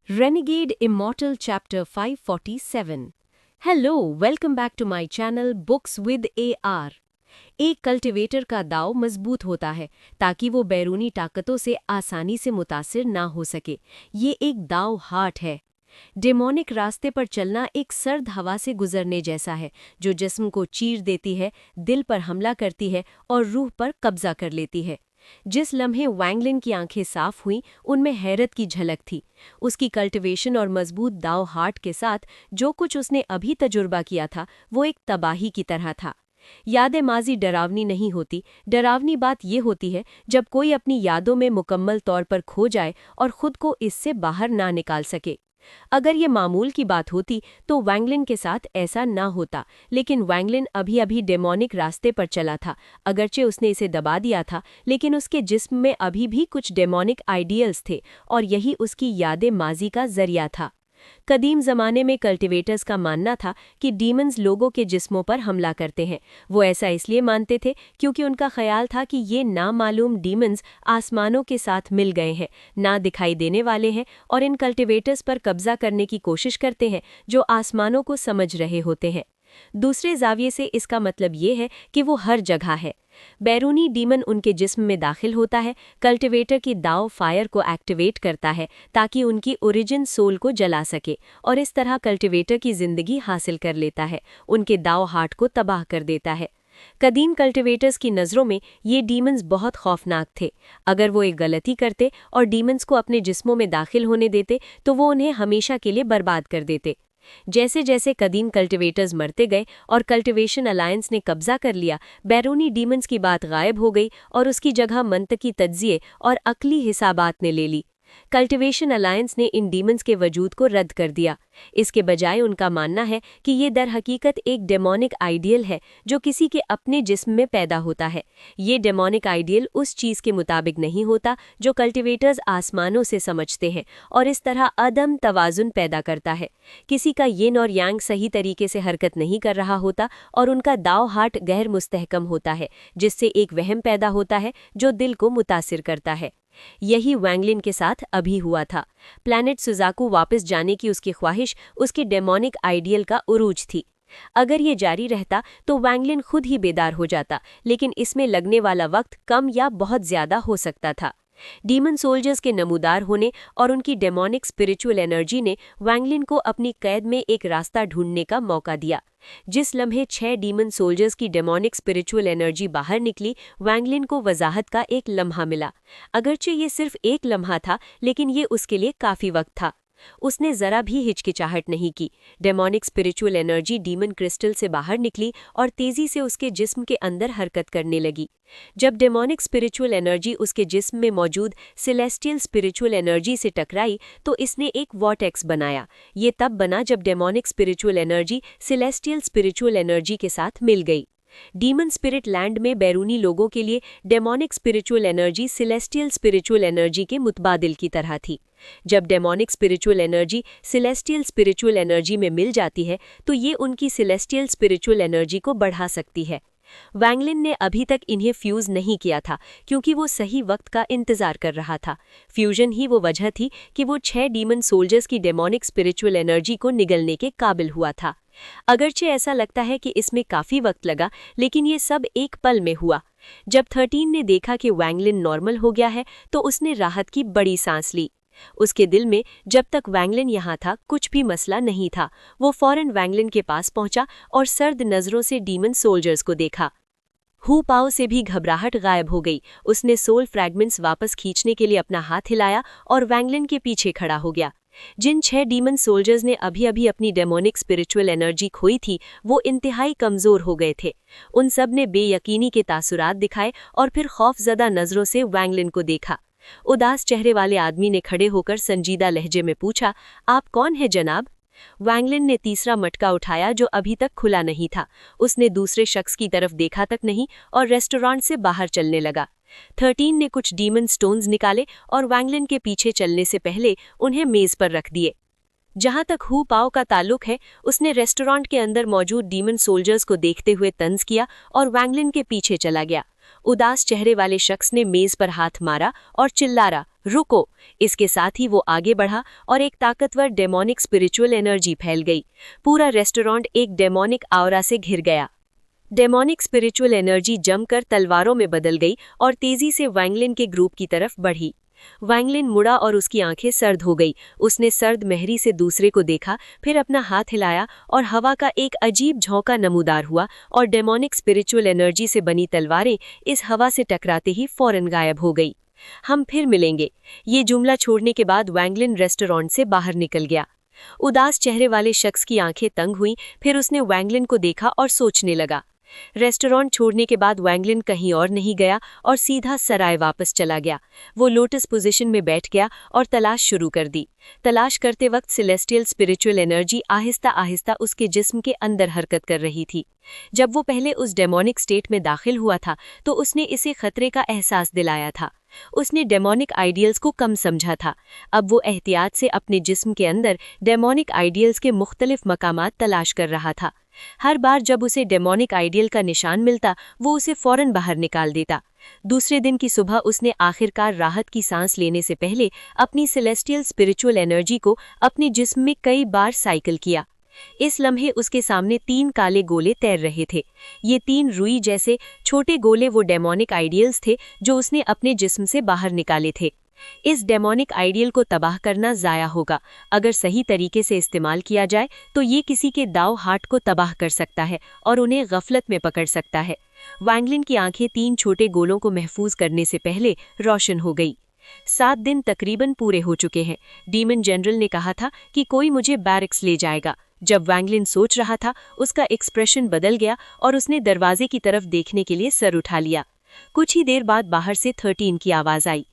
Renegade Immortal Chapter 547. Hello, welcome back to my channel Books with AR. एक cultivator का दांव मजबूत होता है ताकि वो बैरूनी ताकतों से आसानी से मुतासिर ना हो सके। ये एक दांव हार्ट है। डेमोनिक रास्ते पर चलना एक सर्द हवा से गुजरने जैसा है जो जिस्म को चीर देती है, दिल पर हमला करती है और रूह पर कब्जा कर लेती है। जिस लम्हे वैंगलिन की आंखें साफ हुईं, उनमें हैरत की झलक थी। उसकी कल्टीवेशन और मजबूत दाव हार्ट के साथ जो कुछ उसने अभी तजुर्बा किया था वो एक तबाही की तरह था। यादें माजी डरावनी नहीं होती, डरावनी बात यह होती है जब कोई अपनी यादों में मुकम्मल तौर पर खो जाए और खुद को इससे बाहर ना निकाल सके। अगर ये मामूल की बात होती तो वैंगलिन के साथ ऐसा ना होता, लेकिन वैंगलिन अभी अभी डेमोनिक रास्ते पर चला था। अगरचे उसने इसे दबा दिया था, लेकिन उसके जिस्म में अभी भी कुछ डेमोनिक आइडियल्स थे और यही उसकी यादें माजी का जरिया था। कदीम ज़माने में कल्टीवेटर्स का मानना था कि डीमंस लोगों के जिस्मों पर हमला करते हैं। वो ऐसा इसलिए मानते थे क्योंकि उनका ख्याल था कि ये नामालूम डीमंस आसमानों के साथ मिल गए हैं, ना दिखाई देने वाले हैं और इन कल्टीवेटर्स पर कब्जा करने की कोशिश करते हैं जो आसमानों को समझ रहे होते हैं। दूसरे जाविये से इसका मतलब ये है कि वो हर जगह है। बैरूनी डीमन उनके जिस्म में दाखिल होता है, कल्टीवेटर की दाव फायर को एक्टिवेट करता है ताकि उनकी ओरिजिन सोल को जला सके और इस तरह कल्टीवेटर की जिंदगी हासिल कर लेता है, उनके दाव हार्ट को तबाह कर देता है। कदीम कल्टीवेटर्स की नज़रों में ये डीमंस बहुत खौफनाक थे। अगर वो एक गलती करते और डीमंस को अपने जिस्मों में दाखिल होने देते तो वो उन्हें हमेशा के लिए बर्बाद कर देते। जैसे जैसे कदीम कल्टीवेटर्स मरते गए और कल्टीवेशन अलायंस ने कब्जा कर लिया, बैरूनी डीमंस की बात गायब हो गई और उसकी जगह मंतकी तज्जिए और अक्ली हिसाबात ने ले ली। कल्टीवेशन अलायंस ने इन डीमंस के वजूद को रद्द कर दिया। इसके बजाय उनका मानना है कि ये दर हकीकत एक डेमोनिक आइडियल है जो किसी के अपने जिस्म में पैदा होता है। ये डेमोनिक आइडियल उस चीज़ के मुताबिक नहीं होता जो कल्टीवेटर्स आसमानों से समझते हैं और इस तरह अदम तवाजुन पैदा करता है। किसी का यिन और यांग सही तरीके से हरकत नहीं कर रहा होता और उनका दाव हार्ट गैर मुस्तहकम होता है, जिससे एक वहम पैदा होता है जो दिल को मुतासिर करता है। यही वैंगलिन के साथ अभी हुआ था। प्लैनेट सुजाकू वापस जाने की उसकी ख्वाहिश उसके डेमोनिक आइडियल का उरूज थी। अगर ये जारी रहता तो वैंगलिन खुद ही बेदार हो जाता, लेकिन इसमें लगने वाला वक्त कम या बहुत ज्यादा हो सकता था। डीमन सोल्जर्स के नमूदार होने और उनकी डेमोनिक स्पिरिचुअल एनर्जी ने वैंगलिन को अपनी कैद में एक रास्ता ढूंढने का मौका दिया। जिस लम्हे 6 डीमन सोल्जर्स की डेमोनिक स्पिरिचुअल एनर्जी बाहर निकली, वैंगलिन को वजाहत का एक लम्हा मिला। अगरचे ये सिर्फ एक लम्हा था, लेकिन ये उसके लिए काफी वक्त था। उसने जरा भी हिचकिचाहट नहीं की। Demonic spiritual energy demon crystal से बाहर निकली और तेजी से उसके जिस्म के अंदर हरकत करने लगी। जब डेमोनिक स्पिरिचुअल एनर्जी उसके जिस्म में मौजूद सेलेस्टियल स्पिरिचुअल एनर्जी से टकराई तो इसने एक वॉर्टेक्स बनाया। ये तब बना जब demonic spiritual energy celestial spiritual energy के साथ मिल गई। डीमन स्पिरिट लैंड में बैरूनी लोगों के लिए demonic spiritual energy celestial spiritual energy के मुतबादिल की तरह थी। जब demonic spiritual energy celestial spiritual energy में मिल जाती है तो ये उनकी सेलेस्टियल स्पिरिचुअल एनर्जी को बढ़ा सकती है। वैंगलिन ने अभी तक इन्हें फ्यूज नहीं किया था क्योंकि वो सही वक्त का इंतजार कर रहा था। फ्यूजन ही वो वजह थी कि वो 6 डीमन सोल्जर्स की डेमोनिक स्पिरिचुअल एनर्जी को निगलने के काबिल हुआ था। अगरचे ऐसा लगता है कि इसमें काफी वक्त लगा, लेकिन ये सब एक पल में हुआ। जब 13 ने देखा कि वैंगलिन नॉर्मल हो गया है तो उसने राहत की बड़ी सांस ली। उसके दिल में जब तक वैंगलिन यहाँ था कुछ भी मसला नहीं था। वो फौरन वैंगलिन के पास पहुंचा और सर्द नजरों से डीमन सोल्जर्स को देखा। हु पाओ से भी घबराहट गायब हो गई। उसने सोल फ्रैगमेंट्स वापस खींचने के लिए अपना हाथ हिलाया और वैंगलिन के पीछे खड़ा हो गया। जिन 6 डीमन सोल्जर्स ने अभी अभी अपनी डेमोनिक स्पिरिचुअल एनर्जी खोई थी वो इंतहाई कमजोर हो गए थे। उन सब ने बेयकीनी के तासुरात दिखाए और फिर खौफजदा नजरों से वैंगलिन को देखा। उदास चेहरे वाले आदमी ने खड़े होकर संजीदा लहजे में पूछा, आप कौन है जनाब? वैंगलिन ने तीसरा मटका उठाया जो अभी तक खुला नहीं था। उसने दूसरे शख्स की तरफ देखा तक नहीं और रेस्टोरेंट से बाहर चलने लगा। 13 ने कुछ डीमन स्टोन्स निकाले और वैंगलिन के पीछे चलने से पहले उन्हें मेज पर रख दिए। जहां तक हु पाओ का ताल्लुक है, उसने रेस्टोरेंट के अंदर मौजूद डीमन सोल्जर्स को देखते हुए तंज किया और वैंगलिन के पीछे चला गया। उदास चेहरे वाले शख्स ने मेज पर हाथ मारा और चिल्लाया, रुको। इसके साथ ही वो आगे बढ़ा और एक ताकतवर डेमोनिक स्पिरिचुअल एनर्जी फैल गई। पूरा रेस्टोरेंट एक डेमोनिक आउरा से घिर गया। डेमोनिक स्पिरिचुअल एनर्जी जमकर तलवारों में बदल गई और तेजी से वैंगलिन के ग्रुप की तरफ बढ़ी। वैंगलिन मुड़ा और उसकी आंखें सर्द हो गई। उसने सर्द मेहरी से दूसरे को देखा, फिर अपना हाथ हिलाया और हवा का एक अजीब झोंका नमूदार हुआ और डेमोनिक स्पिरिचुअल एनर्जी से बनी तलवारें इस हवा से टकराते ही फौरन गायब हो गई। हम फिर मिलेंगे। ये जुमला छोड़ने के बाद वैंगलिन रेस्टोरेंट से बाहर निकल गया। उदास चेहरे वाले शख्स की आंखें तंग हुईं, फिर उसने वैंगलिन को देखा और सोचने लगा। रेस्टोरेंट छोड़ने के बाद वैंगलिन कहीं और नहीं गया और सीधा सराय वापस चला गया। वो लोटस पोजीशन में बैठ गया और तलाश शुरू कर दी। तलाश करते वक्त celestial spiritual energy Aahista Aahista उसके जिस्म के अंदर हरकत कर रही थी। जब वो पहले उस डेमोनिक स्टेट में दाखिल हुआ था तो उसने इसे खतरे का एहसास दिलाया था। उसने डेमोनिक आइडियल्स को कम समझा था। अब वो एहतियात से अपने जिस्म के अंदर डेमोनिक आइडियल्स के मुख्तलिफ मकामात तलाश कर रहा था। हर बार जब उसे डेमोनिक आइडियल का निशान मिलता वो उसे फौरन बाहर निकाल देता। दूसरे दिन की सुबह उसने आखिरकार राहत की सांस लेने से पहले अपनी सेलेस्टियल स्पिरिचुअल एनर्जी को अपने जिस्म में कई बार साइकिल किया। इस लम्हे उसके सामने 3 काले गोले तैर रहे थे। ये 3 रुई जैसे छोटे गोले वो डेमोनिक आइडियल्स थे जो उसने अपने जिस्म से बाहर निकाले थे। इस डेमोनिक आइडियल को तबाह करना ज़ाया होगा। अगर सही तरीके से इस्तेमाल किया जाए तो ये किसी के दाव हाट को तबाह कर सकता है और उन्हें गफलत में पकड़ सकता है। वैंगलिन की आंखें 3 छोटे गोलों को महफूज करने से पहले रोशन हो गई। 7 दिन तकरीबन पूरे हो चुके हैं। डीमन जनरल ने कहा था कि कोई मुझे बैरक्स ले जाएगा। जब वैंगलिन सोच रहा था उसका एक्सप्रेशन बदल गया और उसने दरवाजे की तरफ देखने के लिए सर उठा लिया। कुछ ही देर बाद बाहर से 13 की आवाज़ आई,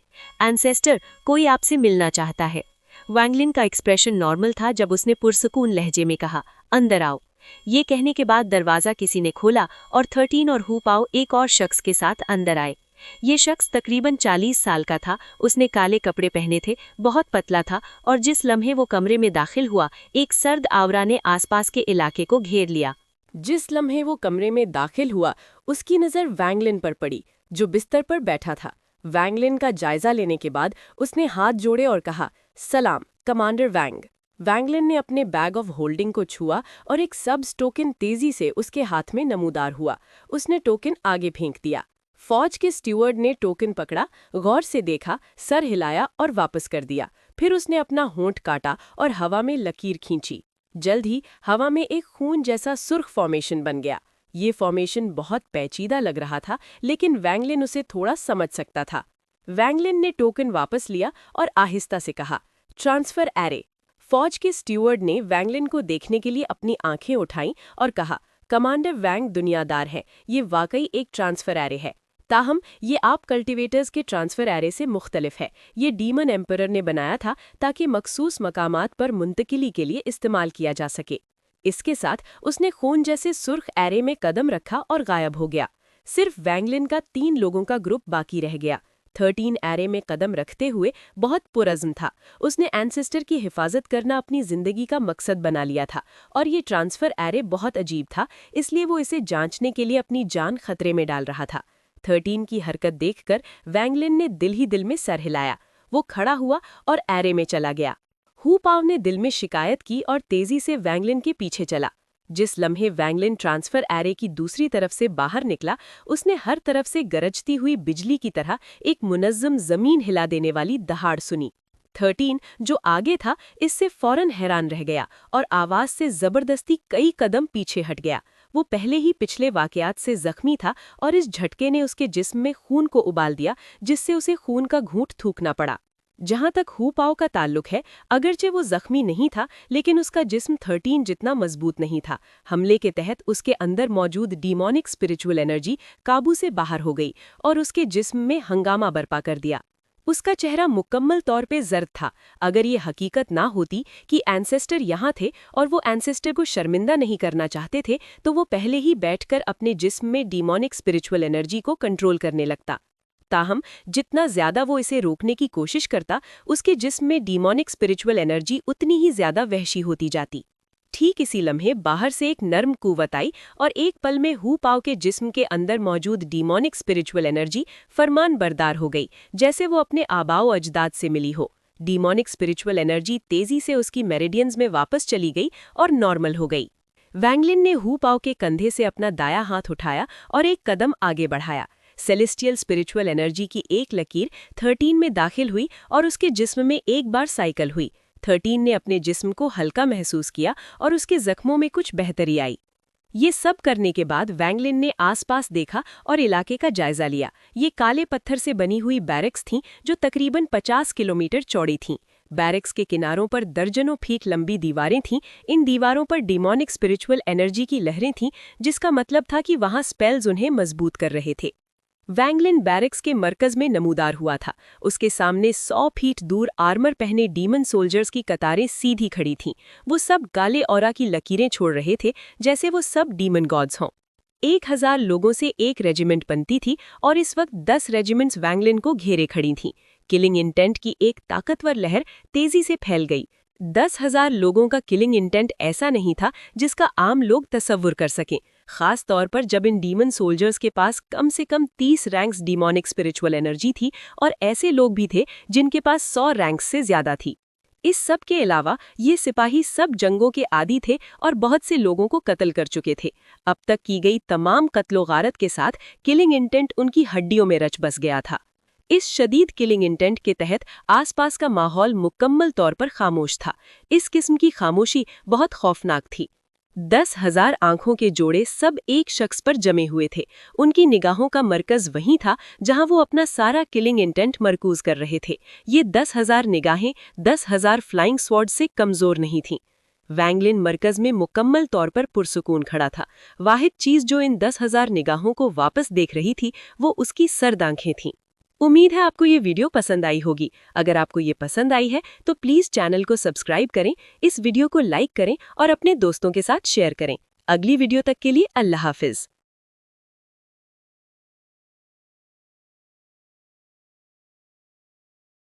एंसेस्टर, कोई आपसे मिलना चाहता है। वैंगलिन का एक्सप्रेशन नॉर्मल था जब उसने पुरसकून लहजे में कहा, अंदर आओ। ये कहने के बाद दरवाज़ा किसी ने खोला और 13 और हू पाओ एक और शख्स के साथ अंदर आए। ये शख्स तकरीबन 40 साल का था। उसने काले कपड़े पहने थे, बहुत पतला था और जिस लम्हे वो कमरे में दाखिल हुआ एक सर्द आवरा ने आसपास के इलाके को घेर लिया। जिस लम्हे वो कमरे में दाखिल हुआ उसकी नज़र वैंगलिन पर पड़ी जो बिस्तर पर बैठा था। वैंगलिन का जायजा लेने के बाद उसने हाथ जोड़े और कहा, सलाम कमांडर वैंग। वैंगलिन ने अपने बैग ऑफ होल्डिंग को छुआ और एक सब्स टोकन तेजी से उसके हाथ में नमूदार हुआ। उसने टोकन आगे फेंक दिया। फौज के स्टीवर्ड ने टोकन पकड़ा, गौर से देखा, सर हिलाया और वापस कर दिया। फिर उसने अपना होंठ काटा और हवा में लकीर खींची। जल्द ही हवा में एक खून जैसा सुर्ख फॉर्मेशन बन गया। ये फॉर्मेशन बहुत पेचीदा लग रहा था लेकिन वैंगलिन उसे थोड़ा समझ सकता था। वैंगलिन ने टोकन वापस लिया और आहिस्ता से कहा, ट्रांसफर एरे। फौज के स्टीवर्ड ने वैंगलिन को देखने के लिए अपनी आंखें उठाईं और कहा, कमांडर वैंग दुनियादार है, ये वाकई एक ट्रांसफर एरे है। ताहम ये आप कल्टीवेटर्स के ट्रांसफर एरे से मुख्तलिफ है। ये डीमन एम्परर ने बनाया था ताकि मखसूस मकामात पर मुंतकिली के लिए इस्तेमाल किया जा सके। इसके साथ उसने खून जैसे सुर्ख एरे में कदम रखा और गायब हो गया। सिर्फ वैंगलिन का 3 लोगों का ग्रुप बाकी रह गया। 13 एरे में कदम रखते हुए बहुत पुरज़्म था। उसने एंसेस्टर की हिफाजत करना अपनी जिंदगी का मकसद बना लिया था और ये ट्रांसफर एरे बहुत अजीब था, इसलिए वो इसे जांचने के लिए अपनी जान खतरे में डाल रहा था। 13 की हरकत देखकर वैंगलिन ने दिल ही दिल में सर हिलाया। वो खड़ा हुआ और एरे में चला गया। हू पाव ने दिल में शिकायत की और तेजी से वैंगलिन के पीछे चला। जिस लम्हे वैंगलिन ट्रांसफर एरे की दूसरी तरफ से बाहर निकला उसने हर तरफ से गरजती हुई बिजली की तरह एक मुनज़्ज़म जमीन हिला देने वाली दहाड़ सुनी। 13 जो आगे था इससे फौरन हैरान रह गया और आवाज से जबरदस्ती कई कदम पीछे हट गया। वो पहले ही पिछले वाकयात से जख्मी था और इस झटके ने उसके जिस्म में खून को उबाल दिया, जिससे उसे खून का घूंट थूकना पड़ा। जहां तक हू पाओ का ताल्लुक है, अगरचे वो जख्मी नहीं था लेकिन उसका जिस्म 13 जितना मजबूत नहीं था। हमले के तहत उसके अंदर मौजूद डीमोनिक स्पिरिचुअल एनर्जी काबू से बाहर हो गई और उसके जिस्म में हंगामा बर्पा कर दिया। उसका चेहरा मुकम्मल तौर पे जर्द था। अगर ये हकीकत ना होती कि एंसेस्टर यहाँ थे और वो एंसेस्टर को शर्मिंदा नहीं करना चाहते थे तो वो पहले ही बैठकर अपने जिस्म में डीमोनिक स्पिरिचुअल एनर्जी को कंट्रोल करने लगता। ताहम जितना ज्यादा वो इसे रोकने की कोशिश करता उसके जिस्म में डीमोनिक स्पिरिचुअल एनर्जी उतनी ही ज्यादा वहशी होती जाती। ठीक इसी लम्हे बाहर से एक नर्म कुव्वत आई और एक पल में हु पाव के जिस्म के अंदर मौजूद डीमोनिक स्पिरिचुअल एनर्जी फरमान बरदार हो गई, जैसे वो अपने आबाओ अजदाद से मिली हो। डीमोनिक स्पिरिचुअल एनर्जी तेजी से उसकी मेरिडियंस में वापस चली गई और नॉर्मल हो गई। वैंगलिन ने हु पाव के कंधे से अपना दायां हाथ उठाया और एक कदम आगे बढ़ाया। सेलेस्टियल स्पिरिचुअल एनर्जी की एक लकीर 13 में दाखिल हुई और उसके जिस्म में एक बार साइकिल हुई। 13 ने अपने जिस्म को हल्का महसूस किया और उसके जख्मों में कुछ बेहतरी आई। ये सब करने के बाद वैंगलिन ने आसपास देखा और इलाके का जायजा लिया। ये काले पत्थर से बनी हुई बैरक्स थीं जो तकरीबन 50 किलोमीटर चौड़ी थीं। बैरक्स के किनारों पर दर्जनों फीट लंबी दीवारें थीं। इन दीवारों पर डिमोनिक स्पिरिचुअल एनर्जी की लहरें थीं, जिसका मतलब था कि वहां स्पेल्स उन्हें मजबूत कर रहे थे। वैंगलिन बैरक्स के मरकज में नमूदार हुआ था। उसके सामने 100 फीट दूर आर्मर पहने डीमन सोल्जर्स की कतारें सीधी खड़ी थीं। वो सब काले ऑरा की लकीरें छोड़ रहे थे, जैसे वो सब डीमन गॉड्स हों। 1000 लोगों से एक रेजिमेंट बनती थी और इस वक्त 10 रेजिमेंट्स वैंगलिन को घेरे खड़ी थीं। किलिंग इंटेंट की एक ताकतवर लहर तेजी से फैल गई। 10,000 लोगों का किलिंग इंटेंट ऐसा नहीं था जिसका आम लोग तसव्वुर कर सकें, खास तौर पर जब इन डीमन सोल्जर्स के पास कम से कम 30 रैंक्स डीमोनिक स्पिरिचुअल एनर्जी थी और ऐसे लोग भी थे जिनके पास 100 रैंक्स से ज्यादा थी। इस सब के अलावा ये सिपाही सब जंगों के आदी थे और बहुत से लोगों को कत्ल कर चुके थे। अब तक की गई तमाम कत्लो गारत के साथ किलिंग इंटेंट उनकी हड्डियों में रच बस गया था। इस शदीद किलिंग इंटेंट के तहत आसपास का माहौल मुकम्मल तौर पर खामोश था। इस किस्म की खामोशी बहुत खौफनाक थी। 10,000 आंखों के जोड़े सब एक शख्स पर जमे हुए थे। उनकी निगाहों का मरकज वहीं था जहां वो अपना सारा किलिंग इंटेंट मरकूज कर रहे थे। ये 10,000 निगाहें 10,000 फ्लाइंग स्वॉर्ड से कमजोर नहीं थीं। वैंगलिन मरकज में मुकम्मल तौर पर पुरसुकून खड़ा था। वाहिद चीज जो इन 10,000 निगाहों को वापस देख रही थी वो उसकी सर्द आंखें थीं। उम्मीद है आपको ये वीडियो पसंद आई होगी। अगर आपको ये पसंद आई है तो प्लीज़ चैनल को सब्सक्राइब करें, इस वीडियो को लाइक करें और अपने दोस्तों के साथ शेयर करें। अगली वीडियो तक के लिए अल्लाह हाफिज़।